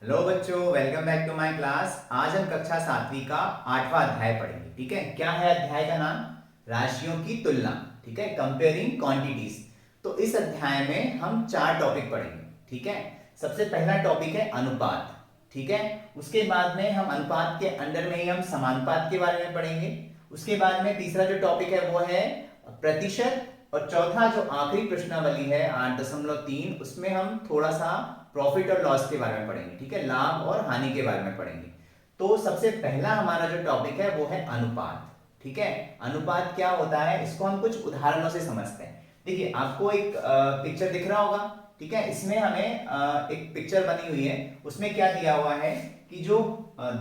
Hello बच्चों, welcome back to my class. आज हम कक्षा 7वीं का 8वां अध्याय पढ़ेंगे। ठीक है, क्या है अध्याय का नाम? राशियों की तुलना। ठीक है, कंपेयरिंग क्वांटिटीज। तो इस अध्याय में हम 4 टॉपिक पढ़ेंगे। ठीक है, सबसे पहला टॉपिक है अनुपात। ठीक है, उसके बाद में हम अनुपात के अंडर में ही हम समानुपात के बारे में पढ़ेंगे। उसके बाद में तीसरा जो टॉपिक है वो है प्रतिशत, और चौथा जो आखिरी प्रश्नावली है 8.3, उसमें हम थोड़ा सा प्रॉफिट और लॉस के बारे में पढ़ेंगे। ठीक है, लाभ और हानि के बारे में पढ़ेंगे। तो सबसे पहला हमारा जो टॉपिक है वो है अनुपात। ठीक है, अनुपात क्या होता है इसको हम कुछ उदाहरणों से समझते हैं। देखिए, आपको एक पिक्चर दिख रहा होगा। ठीक है, इसमें हमें एक पिक्चर बनी हुई है। उसमें क्या दिया हुआ है कि जो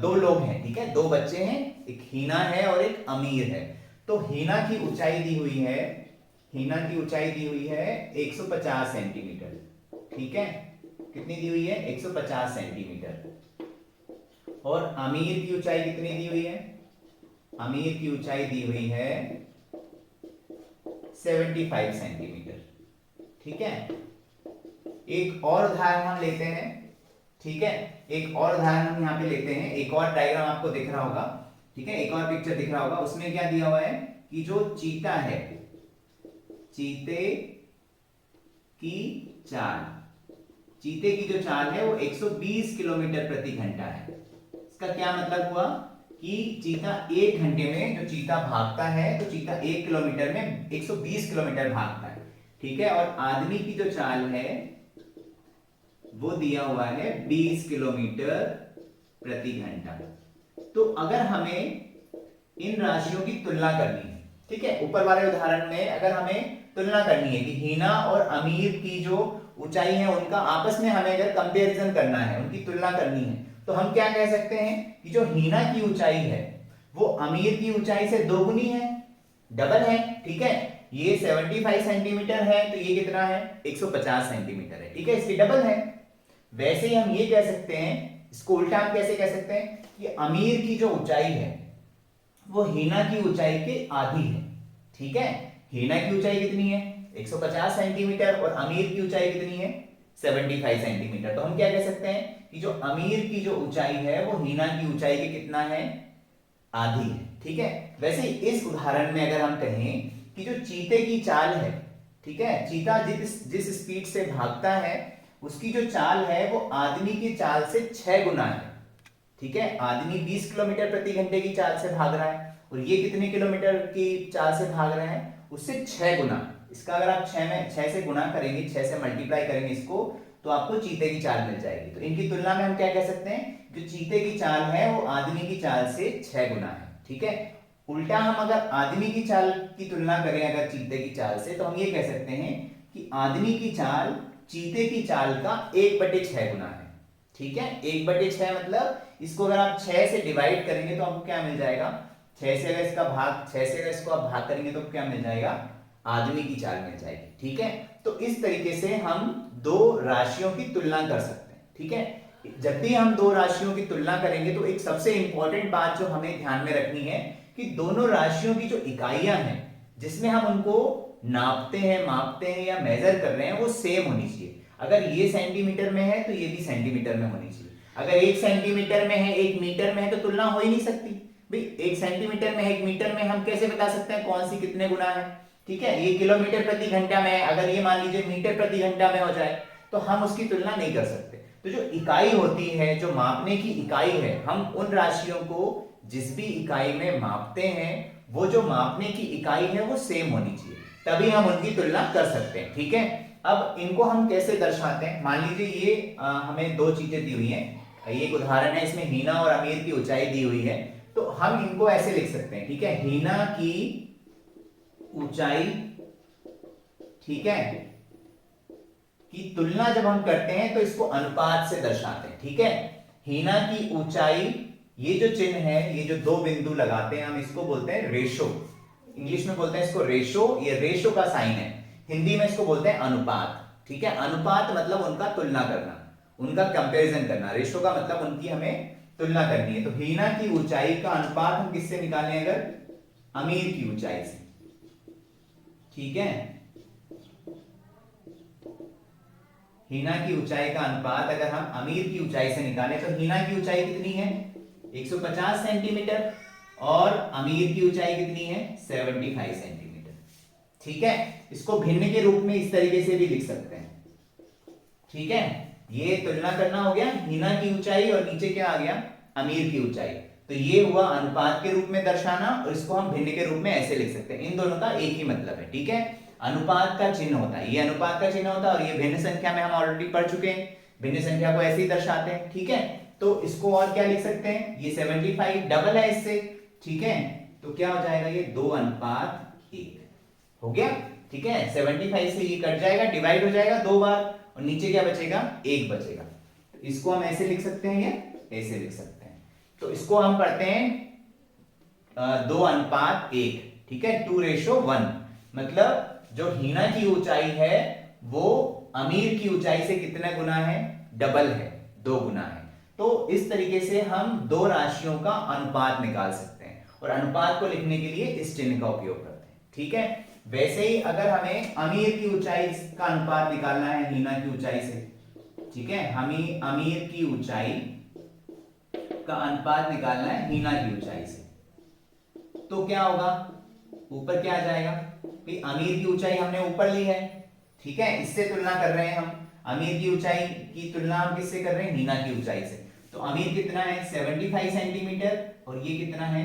दो लोग हैं, ठीक है, दो बच्चे हैं, एक हीना है और एक अमीर है। तो हीना की ऊंचाई दी हुई है, हीना की ऊंचाई दी हुई है 150 सेंटीमीटर। ठीक है, कितनी दी हुई है? 150 सेंटीमीटर। और अमीर की ऊंचाई कितनी दी हुई है? अमीर की ऊंचाई दी हुई है 75 सेंटीमीटर। ठीक है, एक और उदाहरण हम लेते हैं। ठीक है, एक और उदाहरण हम यहां पे लेते हैं। एक और डायग्राम आपको दिख रहा होगा। ठीक है, एक और पिक्चर दिख रहा होगा। उसमें क्या दिया हुआ है कि जो चीता है, चीते की चाल, चीते की जो चाल है वो 120 किलोमीटर प्रति घंटा है। इसका क्या मतलब हुआ कि चीता 1 घंटे में, जो चीता भागता है, तो चीता 1 किलोमीटर में 120 किलोमीटर भागता है। ठीक है, और आदमी की जो चाल है वो दिया हुआ है 20 किलोमीटर प्रति घंटा। तो अगर हमें इन राशियों की तुलना करनी है, ठीक है, ऊपर वाले उदाहरण में अगर हमें तुलना करनी है कि हीना और अमीर की जो ऊंचाई है उनका आपस में हमें अगर कंपैरिजन करना है, उनकी तुलना करनी है, तो हम क्या कह सकते हैं कि जो हीना की ऊंचाई है वो अमीर की ऊंचाई से दोगुनी है, डबल है। ठीक है, ये 75 सेंटीमीटर है तो ये कितना है? 150 सेंटीमीटर है। ठीक है, इसकी डबल है। वैसे ही हम ये कह सकते हैं, इसको उल्टा हम कैसे कह सकते हैं कि अमीर की जो ऊंचाई है वो हीना की ऊंचाई के आधी है। ठीक है, हीना की ऊंचाई कितनी है? 150 सेंटीमीटर, और अमीर की ऊंचाई कितनी है? 75 सेंटीमीटर। तो हम क्या कह सकते हैं कि जो अमीर की जो ऊंचाई है वो हीना की ऊंचाई के कितना है? आधी है। ठीक है, वैसे इस उदाहरण में अगर हम कहें कि जो चीते की चाल है, ठीक है, चीता जिस जिस स्पीड से भागता है उसकी जो चाल है वो आदमी की चाल से 6 गुना है। ठीक है, आदमी 20 किलोमीटर प्रति घंटे की चाल से भाग रहा है और ये कितने किलोमीटर की चाल से भाग रहे हैं? उससे 6 गुना। इसका अगर आप 6 से गुना करेंगे, 6 से मल्टीप्लाई करेंगे इसको, तो आपको चीते की चाल मिल जाएगी। तो इनकी तुलना में हम क्या कह सकते हैं, जो चीते की चाल है वो आदमी की चाल से 6 गुना है। ठीक है, उल्टा हम अगर आदमी की चाल की तुलना करें अगर चीते की चाल से, तो हम ये कह सकते हैं कि आदमी की चाल चीते की चाल का 1/6 गुना है। ठीक है, 1/6 मतलब इसको अगर आप 6 से डिवाइड करेंगे तो आपको क्या मिल जाएगा? 6 से अगर इसका भाग 6 से अगर इसको आप भाग करेंगे तो क्या मिल जाएगा? आदमी की चाल मिल जाएगी। ठीक है, तो इस तरीके से हम दो राशियों की तुलना कर सकते हैं। ठीक है, जब भी हम दो राशियों की तुलना करेंगे तो एक सबसे इंपॉर्टेंट बात जो हमें ध्यान में रखनी है कि दोनों राशियों की जो इकाइयां हैं जिसमें हम उनको नापते हैं, मापते हैं या मेजर कर रहे हैं वो सेम होनी चाहिए। अगर ये सेंटीमीटर में है तो ये भी सेंटीमीटर में होनी चाहिए। अगर 1 सेंटीमीटर में है 1 मीटर में है तो तुलना हो ही नहीं सकती। भाई 1 सेंटीमीटर में 1 मीटर में हम कैसे बता सकते हैं कौन सी कितने गुना है? ठीक है, ये किलोमीटर प्रति घंटा में है, अगर ये मान लीजिए मीटर प्रति घंटा में हो जाए तो हम उसकी तुलना नहीं कर सकते। तो जो इकाई होती है, जो मापने की इकाई है, हम उन राशियों को जिस भी इकाई में मापते हैं वो जो मापने की इकाई है वो सेम होनी चाहिए, तभी हम उनकी तुलना कर सकते हैं। ठीक है, अब इनको हम कैसे दर्शाते हैं? मान लीजिए ये हमें दो चीजें दी हुई हैं। ये एक उदाहरण है, इसमें हीना और अमीर की ऊंचाई दी हुई है। तो हम इनको ऐसे लिख सकते हैं। ठीक है, हीना की ऊंचाई, ठीक है, की तुलना जब हम करते हैं तो इसको अनुपात से दर्शाते हैं। ठीक है, हीना की ऊंचाई, ये जो चिन्ह है, ये जो दो बिंदु लगाते हैं हम इसको बोलते हैं रेशो। इंग्लिश में बोलते हैं इसको रेशो, ये रेशो का साइन है। हिंदी में इसको बोलते हैं अनुपात। ठीक है, अनुपात मतलब उनका तुलना करना, उनका कंपैरिजन करना। रेशो का मतलब उनकी हमें तुलना करनी है। तो हीना की ऊंचाई का अनुपात हम किससे निकालें? अगर अमीर की ऊंचाई से। ठीक है, हीना की ऊंचाई का अनुपात अगर हम अमीर की ऊंचाई से निकालें तो हीना की ऊंचाई कितनी है 150 सेंटीमीटर और अमीर की ऊंचाई कितनी है 75 सेंटीमीटर। ठीक है, इसको भिन्न के रूप में इस तरीके से भी लिख सकते हैं। ठीक है, ये तुलना करना हो गया हीना की ऊंचाई और नीचे क्या आ गया अमीर की ऊंचाई। तो ये हुआ अनुपात के रूप में दर्शाना और इसको हम भिन्न के रूप में ऐसे लिख सकते हैं। इन दोनों का एक ही मतलब है। ठीक है, अनुपात का चिन्ह होता है, ये अनुपात का चिन्ह होता है और ये भिन्न संख्या में हम ऑलरेडी पढ़ चुके हैं, भिन्न संख्या को ऐसे ही दर्शाते हैं। ठीक है, तो इसको और क्या लिख सकते हैं, ये 75 डबल है इससे। ठीक है, तो क्या हो जाएगा ये 2:1 हो गया। ठीक है, 75 से ये कट जाएगा, डिवाइड हो जाएगा 2 बार और नीचे क्या बचेगा 1 बचेगा। तो इसको हम ऐसे लिख सकते हैं या ऐसे लिख सकते हैं। तो इसको हम करते हैं 2:1। ठीक है, 2:1, मतलब जो हीना की ऊंचाई है वो अमीर की ऊंचाई से कितना गुना है, डबल है, 2 गुना है। तो इस तरीके से हम दो राशियों का अनुपात निकाल सकते हैं और अनुपात को लिखने के लिए इस चिन्ह का उपयोग करते हैं। ठीक है, वैसे ही अगर हमें अमीर की ऊंचाई का अनुपात निकालना है हीना की ऊंचाई से, ठीक है, हमें अमीर की ऊंचाई का अनुपात निकालना है हीना की ऊंचाई से, तो क्या होगा, ऊपर क्या आ जाएगा कि अमीर की ऊंचाई हमने ऊपर ली है। ठीक है, इससे तुलना कर रहे हैं हम, अमीर की ऊंचाई की तुलना हम किससे कर रहे हैं, हीना की ऊंचाई से। तो अमीर कितना है 75 सेंटीमीटर और ये कितना है,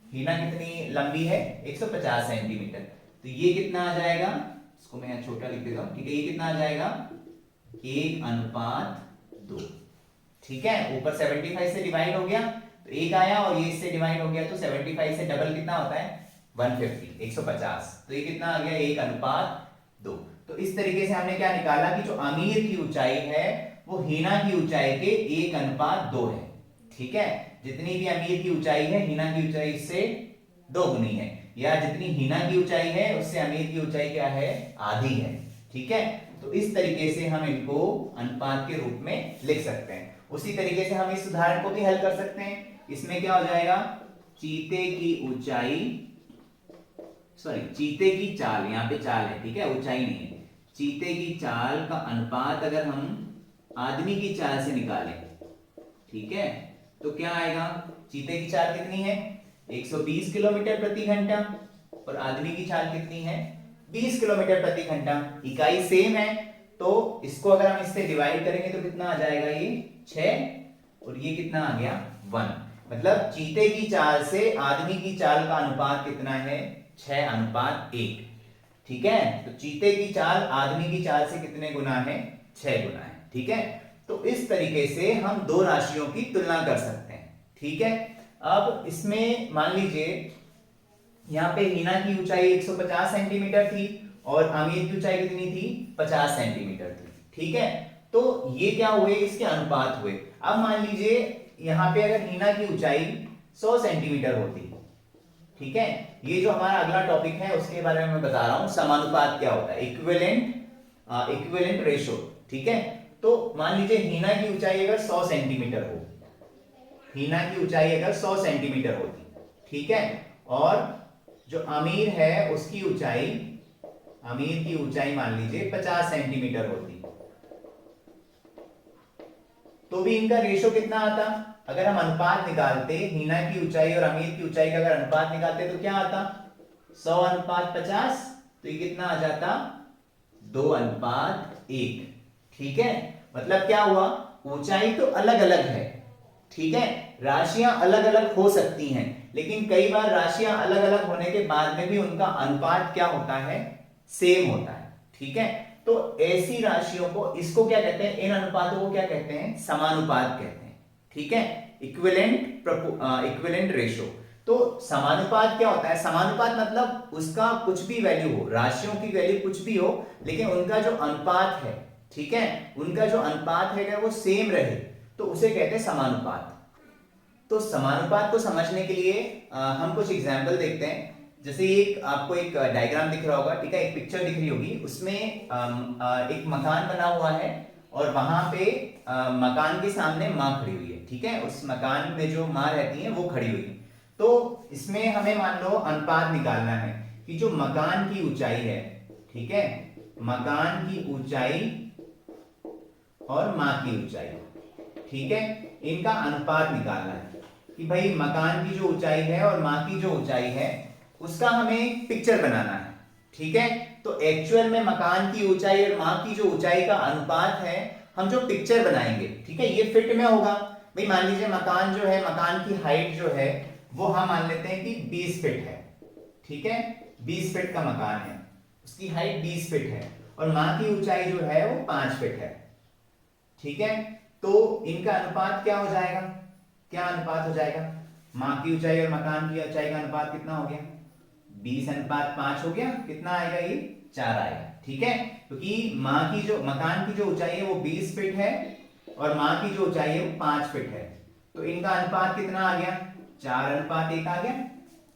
हीना कितनी लंबी है 150 सेंटीमीटर। तो ये कितना आ जाएगा, इसको मैं यहाँ छोटा लिख देता हूँ। ठीक है, ये कितना आ जाएगा 1:2। ठीक है, ऊपर 75 से डिवाइड हो गया तो 1 आया और ये इससे डिवाइड हो गया तो 75 से डबल कितना होता है 150, 150। तो ये कितना आ गया 1:2। तो इस तरीके से हमने क्या निकाला कि जो अमीर की ऊंचाई है वो हीना की ऊंचाई के 1:2 है। ठीक है, जितनी भी अमीर की ऊंचाई है हीना की ऊंचाई से 2 गुनी है, या जितनी हीना की ऊंचाई है उससे अमीर की ऊंचाई क्या है, आधी है। ठीक है, तो इस तरीके से हम इनको अनुपात के रूप में लिख सकते हैं। उसी तरीके से हम इस उदाहरण को भी हल कर सकते हैं। इसमें क्या हो जाएगा, चीते की ऊंचाई, सॉरी चीते की चाल, यहाँ पे चाल है, ठीक है, ऊंचाई नहीं है, चीते की चाल का अनुपात अगर हम आदमी की चाल से निकालें, ठीक है, तो क्या आएगा, चीते की चाल कितनी है 120 किलोमीटर प्रति घंटा और आदमी की चाल कितनी है 20 किलोमीटर प्रति घंटा। इकाई सेम है तो इसको अगर हम इससे डिवाइड करेंगे तो कितना आ जाएगा, ये 6 और ये कितना आ गया 1। मतलब चीते की चाल से आदमी की चाल का अनुपात कितना है 6:1। ठीक है, तो चीते की चाल आदमी की चाल से कितने गुना है, 6 गुना है। ठीक है, तो इस तरीके से हम दो राशियों की तुलना कर सकते हैं। ठीक है, अब इसमें मान लीजिए यहाँ पे हीना की ऊंचाई 150 सेंटीमीटर थी और अमीर की ऊंचाई कितनी थी 50 सेंटीमीटर थी। ठीक है, तो ये क्या हुए, इसके अनुपात हुए। अब मान लीजिए यहाँ पे अगर हीना की ऊंचाई 100 सेंटीमीटर होती, ठीक है, ये जो हमारा अगला टॉपिक है उसके बारे में मैं बता रहा हूं, समानुपात क्या होता है, इक्विवेलेंट रेशो। ठीक है, तो मान लीजिए हीना की ऊंचाई अगर 100 सेंटीमीटर हो, हीना की ऊंचाई अगर 100 सेंटीमीटर होती, ठीक है, और जो अमीर है उसकी ऊंचाई, अमीर की ऊंचाई मान लीजिए 50 सेंटीमीटर होती, तो भी इनका रेशो कितना आता, अगर हम अनुपात निकालते हीना की ऊंचाई और अमीर की ऊंचाई का अगर अनुपात निकालते तो क्या आता 100:50, तो ये कितना आ जाता 2:1। ठीक है, मतलब क्या हुआ, ऊंचाई तो अलग अलग है, ठीक है, राशियां अलग अलग हो सकती हैं, लेकिन कई बार राशियां अलग अलग होने के बाद में भी उनका अनुपात क्या होता है, सेम होता है। ठीक है, तो ऐसी राशियों को, इसको क्या कहते हैं, इन अनुपातों को क्या कहते हैं, समानुपात कहते हैं। ठीक है, इक्विवेलेंट रेशो। तो समानुपात क्या होता है, समानुपात मतलब उसका कुछ भी वैल्यू हो, राशियों की वैल्यू कुछ भी हो, लेकिन उनका जो अनुपात है, ठीक है, उनका जो अनुपात है अगर वो सेम रहे तो उसे कहते हैं समानुपात। तो समानुपात को समझने के लिए हम कुछ एग्जाम्पल देखते हैं। जैसे एक आपको एक डायग्राम दिख रहा होगा, ठीक है, एक पिक्चर दिख रही होगी, उसमें एक मकान बना हुआ है और वहां पे मकान के सामने माँ खड़ी हुई है। ठीक है, उस मकान में जो माँ रहती है वो खड़ी हुई है। तो इसमें हमें मान लो अनुपात निकालना है कि जो मकान की ऊंचाई है, ठीक है, मकान की ऊंचाई और माँ की ऊंचाई, ठीक है, इनका अनुपात निकालना है कि भाई मकान की जो ऊंचाई है और माँ की जो ऊंचाई है उसका हमें पिक्चर बनाना है, ठीक है। तो एक्चुअल में मकान की ऊंचाई और माँ की जो ऊंचाई का अनुपात है, हम जो पिक्चर बनाएंगे, ठीक है, ये फिट में होगा। भाई मान लीजिए मकान जो है, मकान की हाइट जो है वो हम मान लेते हैं कि 20 फीट है, ठीक है, 20 फीट का मकान है, उसकी हाइट 20 फीट है और माँ की ऊंचाई जो है वो 5 फीट है, ठीक है। तो इनका अनुपात क्या हो जाएगा, क्या अनुपात हो जाएगा, माँ की ऊंचाई और मकान की ऊंचाई का अनुपात कितना हो गया, 20:5 हो गया, कितना आएगा ये, 4 आएगा, ठीक है। क्योंकि माँ की जो, मकान की जो ऊंचाई है वो 20 फीट है और माँ की जो ऊंचाई है वो 5 फीट है, तो इनका अनुपात कितना आ गया, 4:1 आ गया,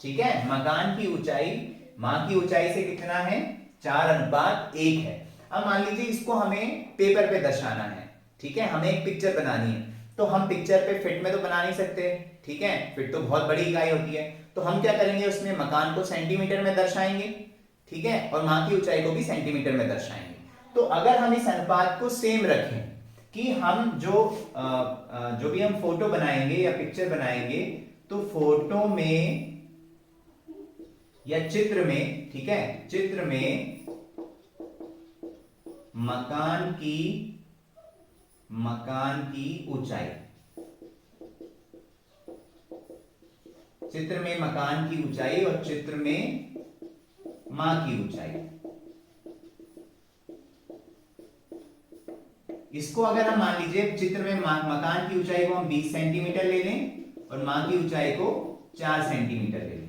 ठीक है। मकान की ऊंचाई माँ की ऊंचाई से कितना है, 4:1 है। अब मान लीजिए इसको हमें पेपर पे दर्शाना है, ठीक है, हमें एक पिक्चर बनानी है, तो हम पिक्चर पे फिट में तो बना नहीं सकते, ठीक है, फिट तो बहुत बड़ी इकाई होती है, तो हम क्या करेंगे, उसमें मकान को सेंटीमीटर में दर्शाएंगे, ठीक है, और माँ की ऊंचाई को भी सेंटीमीटर में दर्शाएंगे। तो अगर हम इस अनुपात को सेम रखें कि हम जो भी हम फोटो बनाएंगे या पिक्चर बनाएंगे, तो फोटो में या चित्र में, ठीक है, चित्र में मकान की ऊंचाई, चित्र में मकान की ऊंचाई और चित्र में माँ की ऊंचाई, इसको अगर हम मान लीजिए चित्र में मकान की ऊंचाई को हम 20 सेंटीमीटर ले लें और माँ की ऊंचाई को 4 सेंटीमीटर ले लें,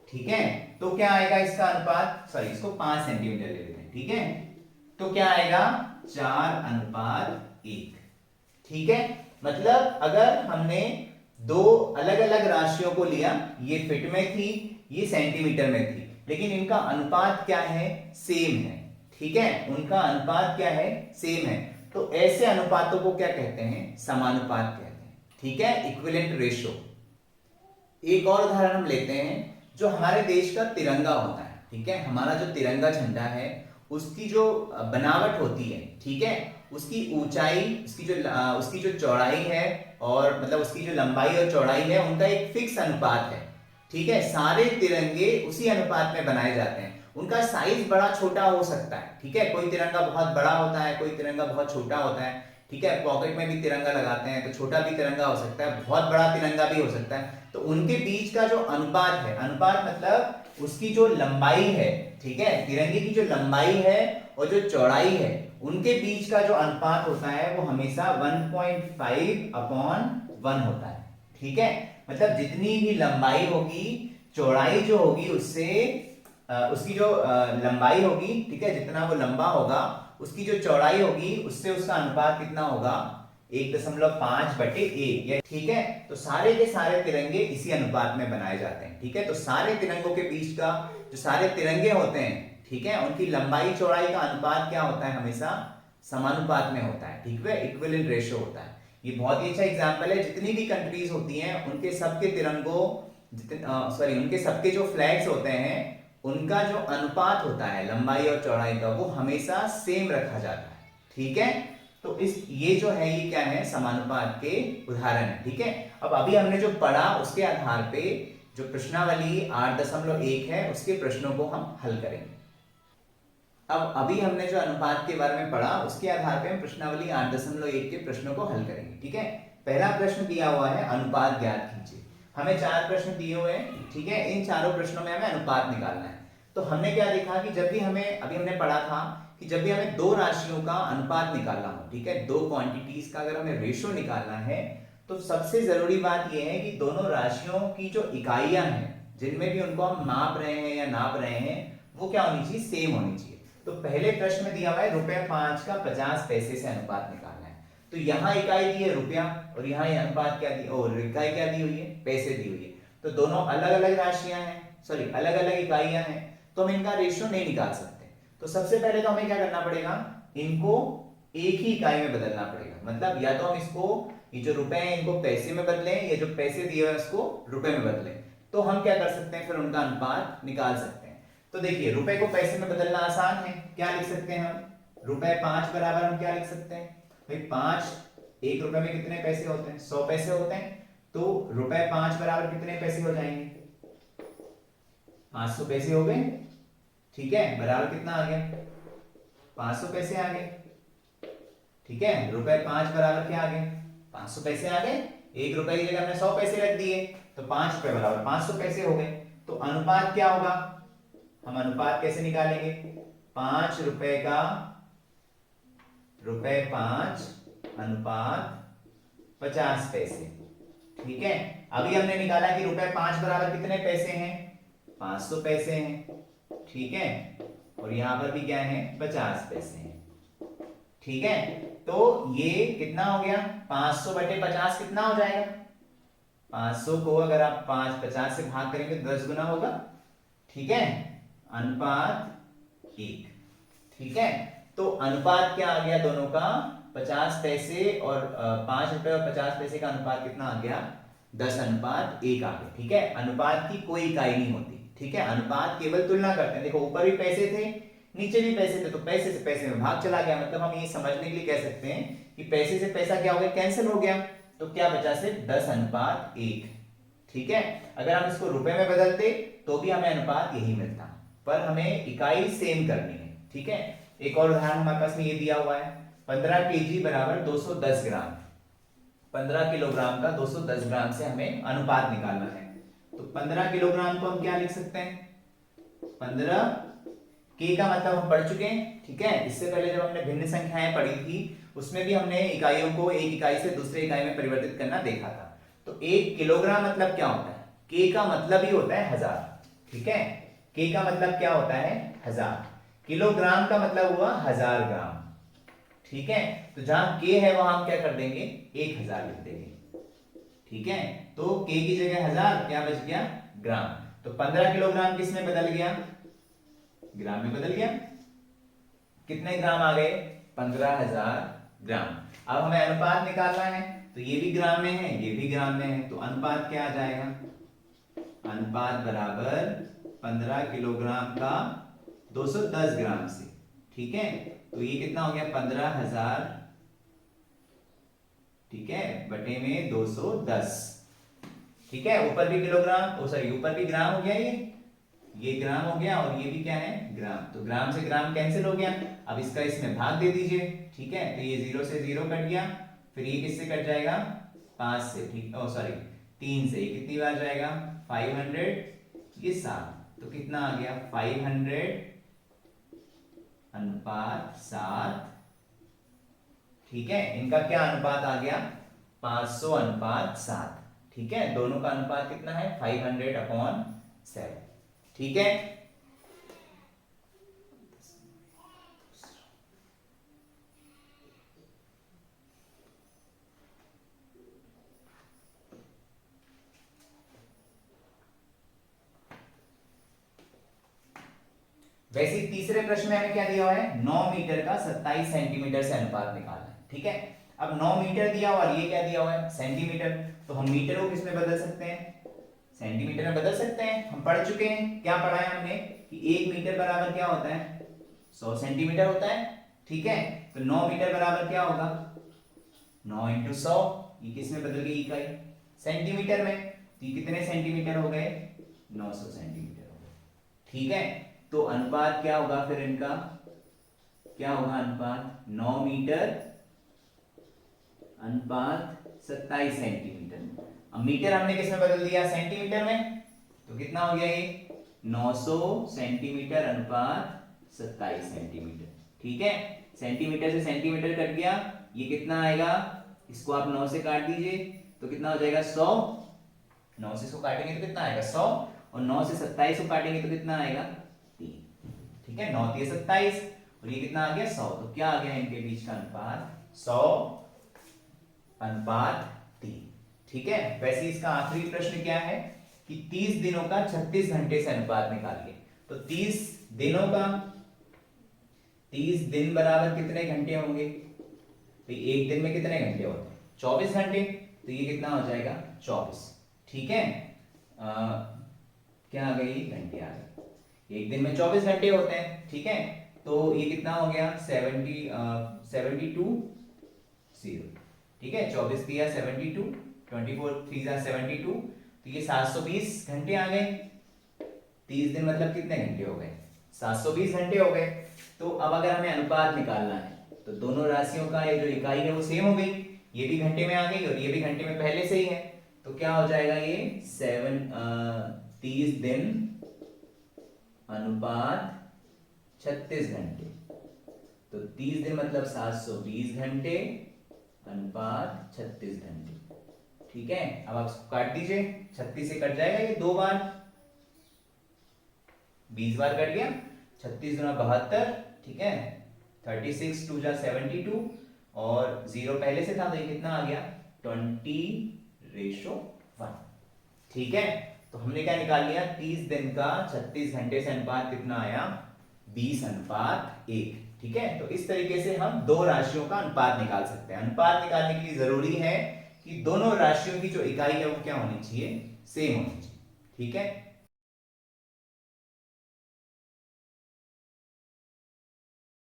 ठीक है, तो क्या आएगा इसका अनुपात, सॉरी इसको 5 सेंटीमीटर ले लेते हैं, ठीक है, तो क्या आएगा, 4:1, ठीक है। मतलब अगर हमने दो अलग अलग राशियों को लिया, ये फीट में थी, ये सेंटीमीटर में थी, लेकिन इनका अनुपात क्या है, सेम है, ठीक है, उनका अनुपात क्या है, सेम है, तो ऐसे अनुपातों को क्या कहते हैं, समानुपात कहते हैं, ठीक है, इक्विवेलेंट रेशियो। एक और उदाहरण हम लेते हैं, जो हमारे देश का तिरंगा होता है, ठीक है, हमारा जो तिरंगा झंडा है उसकी जो बनावट होती है, ठीक है, उसकी ऊंचाई, उसकी जो चौड़ाई है और मतलब उसकी जो लंबाई और चौड़ाई है, उनका एक फिक्स अनुपात है, ठीक है, सारे तिरंगे उसी अनुपात में बनाए जाते हैं, उनका साइज बड़ा छोटा हो सकता है, ठीक है, कोई तिरंगा बहुत बड़ा होता है, कोई तिरंगा बहुत छोटा होता है, ठीक है, पॉकेट में भी तिरंगा लगाते हैं तो छोटा भी तिरंगा हो सकता है, बहुत बड़ा तिरंगा भी हो सकता है, तो उनके बीच का जो अनुपात है, अनुपात मतलब उसकी जो लंबाई है, ठीक है, तिरंगे की जो लंबाई है और जो चौड़ाई है, उनके बीच का जो अनुपात होता है वो हमेशा 1.5/1 होता है, ठीक है, मतलब जितनी भी लंबाई होगी, चौड़ाई जो होगी उससे उसकी जो लंबाई होगी, ठीक है, जितना वो लंबा होगा उसकी जो चौड़ाई होगी उससे उसका अनुपात कितना होगा, 1.5/1, ठीक है। तो सारे के सारे तिरंगे इसी अनुपात में बनाए जाते हैं, ठीक है, तो सारे तिरंगों के बीच का जो सारे तिरंगे होते हैं, ठीक है, उनकी लंबाई चौड़ाई का अनुपात क्या होता है, हमेशा समानुपात में होता है, ठीक है, इक्विवेलेंट रेशियो होता है। ये बहुत ही अच्छा एग्जांपल है, जितनी भी कंट्रीज होती हैं उनके सबके तिरंगों, उनके सबके जो फ्लैग्स होते हैं उनका जो अनुपात होता है लंबाई और चौड़ाई का, वो हमेशा सेम रखा जाता है, ठीक है। तो ये जो है ये क्या है, समानुपात के उदाहरण है, ठीक है। अब अभी हमने जो पढ़ा उसके आधार पे जो प्रश्नावली 8.1 है उसके प्रश्नों को हम हल करेंगे। अब अभी हमने जो अनुपात के बारे में पढ़ा उसके आधार पे हम प्रश्नावली 8.1 के प्रश्नों को हल करेंगे, ठीक है। पहला प्रश्न दिया हुआ है अनुपात ज्ञात कीजिए, हमें 4 प्रश्न दिए हुए हैं, ठीक है, इन चारों प्रश्नों में हमें अनुपात निकालना है। तो हमने क्या देखा कि जब भी हमें, अभी हमने पढ़ा था कि जब भी हमें दो राशियों का अनुपात निकालना हो, ठीक है, दो क्वांटिटीज का अगर हमें रेशियो निकालना है, तो सबसे जरूरी बात यह है कि दोनों राशियों की जो इकाइयां हैं, जिनमें भी उनको हम माप रहे हैं या नाप रहे हैं, वो क्या होनी चाहिए, सेम होनी चाहिए। तो पहले प्रश्न में दिया हुआ है ₹5 का 50 पैसे से अनुपात निकालना है, तो यहाँ इकाई दी है रुपया और यहाँ अनुपात क्या दी, और इकाई क्या दी हुई है, पैसे दी हुई है, तो दोनों अलग अलग राशियां हैं, सॉरी अलग अलग इकाइयां हैं, तो हम इनका रेशियो नहीं निकाल सकते। तो सबसे पहले तो हमें क्या करना पड़ेगा, इनको एक ही इकाई में बदलना पड़ेगा, मतलब या तो हम इसको, ये जो रुपए हैं इनको पैसे में बदलें, या जो पैसे दिए हुए उसको रुपए में बदलें, तो हम क्या कर सकते हैं, फिर उनका अनुपात निकाल सकते हैं। तो देखिए रुपए को पैसे में बदलना आसान है, क्या लिख सकते हैं हम, ₹5 बराबर हम क्या लिख सकते हैं, भाई 1 रुपए में कितने पैसे होते हैं? 100 पैसे होते हैं। तो रुपए 5 बराबर कितने पैसे हो जाएंगे? 500 पैसे हो गए। ठीक है, बराबर कितना आ गया? 500 पैसे आ गए। ठीक है, रुपए 5 बराबर क्या आ गए? 500 पैसे आ गए। 1 रुपए की जगह हमने 100 पैसे रख दिए, तो 5 रुपए बराबर 500 पैसे हो गए। तो अनुपात क्या होगा? हम अनुपात कैसे निकालेंगे? 5 रुपए का रुपए 5 अनुपात 50 पैसे। ठीक है, अभी हमने निकाला कि रुपए 5 बराबर कितने पैसे हैं? 500 पैसे हैं। ठीक है, और यहां पर भी क्या है? 50 पैसे हैं। ठीक है, तो ये कितना हो गया? 500 बटे 50 कितना हो जाएगा? 500 को अगर आप 50 से भाग करेंगे तो 10 गुना होगा। ठीक है, अनुपात 1। ठीक है, तो अनुपात क्या आ गया दोनों का? 50 पैसे और 5 रुपए और 50 पैसे का अनुपात कितना आ गया? 10:1 आ गया। ठीक है, अनुपात की कोई इकाई नहीं होती। ठीक है, अनुपात केवल तुलना करते हैं। देखो ऊपर भी पैसे थे, नीचे भी पैसे थे, तो पैसे से पैसे में भाग चला गया। मतलब हम ये समझने के लिए कह सकते हैं कि पैसे से पैसा क्या हो गया? कैंसिल हो गया। तो क्या बचा? सिर्फ 10:1। ठीक है, अगर हम इसको रुपए में बदलते तो भी हमें अनुपात यही मिलता, पर हमें इकाई सेम करनी है। ठीक है, एक और उदाहरण हमारे पास में ये दिया हुआ है, 15 केजी बराबर 210 ग्राम। 15 किलोग्राम का 210 ग्राम से हमें अनुपात निकालना है। तो 15 किलोग्राम को हम क्या लिख सकते हैं? 15 के का मतलब हम पढ़ चुके हैं। ठीक है, इससे पहले जब हमने भिन्न संख्याएं पढ़ी थी उसमें भी हमने इकाइयों को एक इकाई से दूसरे इकाई में परिवर्तित करना देखा था। तो 1 किलोग्राम मतलब क्या होता है? के का मतलब ही होता है 1000। ठीक है, के का मतलब क्या होता है? 1000। किलोग्राम का मतलब हुआ 1000 ग्राम। ठीक है, तो जहां के है वहां हम क्या कर देंगे? 1000 लिख देंगे। ठीक है, तो के की जगह 1000, क्या बच गया? ग्राम। तो 15 किलोग्राम किस में बदल गया? ग्राम में बदल गया। कितने ग्राम आ गए? 15,000 ग्राम। अब हमें अनुपात निकालना है, तो ये भी ग्राम में है, ये भी ग्राम में है, तो अनुपात क्या आ जाएगा? अनुपात बराबर 15 किलोग्राम का 210 ग्राम से। ठीक है, तो ये कितना हो गया? 15,000, ठीक है, बटे में 210। ठीक है, ऊपर भी किलोग्राम, सॉरी ऊपर भी ग्राम हो गया, ये ग्राम हो गया, और ये भी क्या है? ग्राम। तो ग्राम से ग्राम कैंसिल हो गया। अब इसका इसमें भाग दे दीजिए। ठीक है, तो ये 0 से 0 कट गया, फिर ये किससे कट जाएगा? 5 से। ठीक, सॉरी 3 से। ये कितनी बार जाएगा? 500, ये 7, तो कितना आ गया? 500:7। ठीक है, इनका क्या अनुपात आ गया? 500:7। ठीक है, दोनों का अनुपात कितना है? 500/7। ठीक है, वैसे ही तीसरे प्रश्न में हमें क्या दिया हुआ है? 9 मीटर का 27 सेंटीमीटर से अनुपात निकालना है। ठीक है, अब 9 मीटर दिया हुआ, और ये क्या दिया हुआ है? सेंटीमीटर। तो हम मीटर को किस में बदल सकते हैं? सेंटीमीटर में बदल सकते हैं। हम पढ़ चुके हैं, क्या पढ़ा है हमने? कि 1 मीटर बराबर क्या होता है? 100 सेंटीमीटर होता है। ठीक है, तो 9 मीटर बराबर क्या होगा? 9 × 100। ये किस में बदल गई इकाई? सेंटीमीटर में। तो ये कितने सेंटीमीटर हो गए? 900 सेंटीमीटर हो गए। ठीक है, तो अनुपात क्या होगा फिर इनका? क्या होगा अनुपात? 9 मीटर अनुपात 27 सेंटीमीटर। अब मीटर हमने किस में बदल दिया? सेंटीमीटर में। तो कितना हो गया ये? 900 सेंटीमीटर अनुपात 27 सेंटीमीटर। ठीक है, सेंटीमीटर से सेंटीमीटर कट गया, ये कितना आएगा? इसको आप 9 से काट दीजिए, तो कितना हो जाएगा? 100। 9 से इसको काटेंगे तो कितना आएगा? 100। और 9 से 27 को काटेंगे तो कितना आएगा? 3। ठीक है, 9 3 27, और ये कितना आ गया? 100। तो क्या आ गया इनके बीच का अनुपात? 100:3। ठीक है, वैसे इसका आखिरी प्रश्न क्या है? कि 30 दिनों का 36 घंटे से अनुपात निकालिए। तो 30 दिनों का, 30 दिन बराबर कितने घंटे होंगे? तो एक दिन में कितने घंटे होते हैं? 24 घंटे। तो ये कितना हो जाएगा? 24। ठीक है, क्या आ गई? घंटे आ गए। एक दिन में 24 घंटे होते हैं। ठीक है, तो ये कितना हो गया? 72 0। ठीक है, 24 दिया 72, 24 3 जा 72, तो ये 720 घंटे आ गए। 30 दिन मतलब कितने घंटे हो गए? 720 घंटे हो गए। तो अब अगर हमें अनुपात निकालना है तो दोनों राशियों का ये जो इकाई है वो सेम हो गई, ये भी घंटे में आ गई और ये भी घंटे में पहले से ही है। तो क्या हो जाएगा ये 30 दिन अनुपात 36 घंटे। तो 30 दिन मतलब 720 घंटे अनुपात 36 घंटे। ठीक है, अब आप इसको काट दीजिए, 36 से कट जाएगा ये 2 बार, 20 बार कट गया, 36 गुना 72। ठीक है, 36 2 जा 72 और 0 पहले से था तो ये कितना आ गया 20:1। ठीक है, तो हमने क्या निकाल लिया, 30 दिन का 36 घंटे से अनुपात कितना आया 20:1। ठीक है, तो इस तरीके से हम दो राशियों का अनुपात निकाल सकते हैं। अनुपात निकालने के लिए जरूरी है कि दोनों राशियों की जो इकाई है वो क्या होनी चाहिए, सेम होनी चाहिए। ठीक है।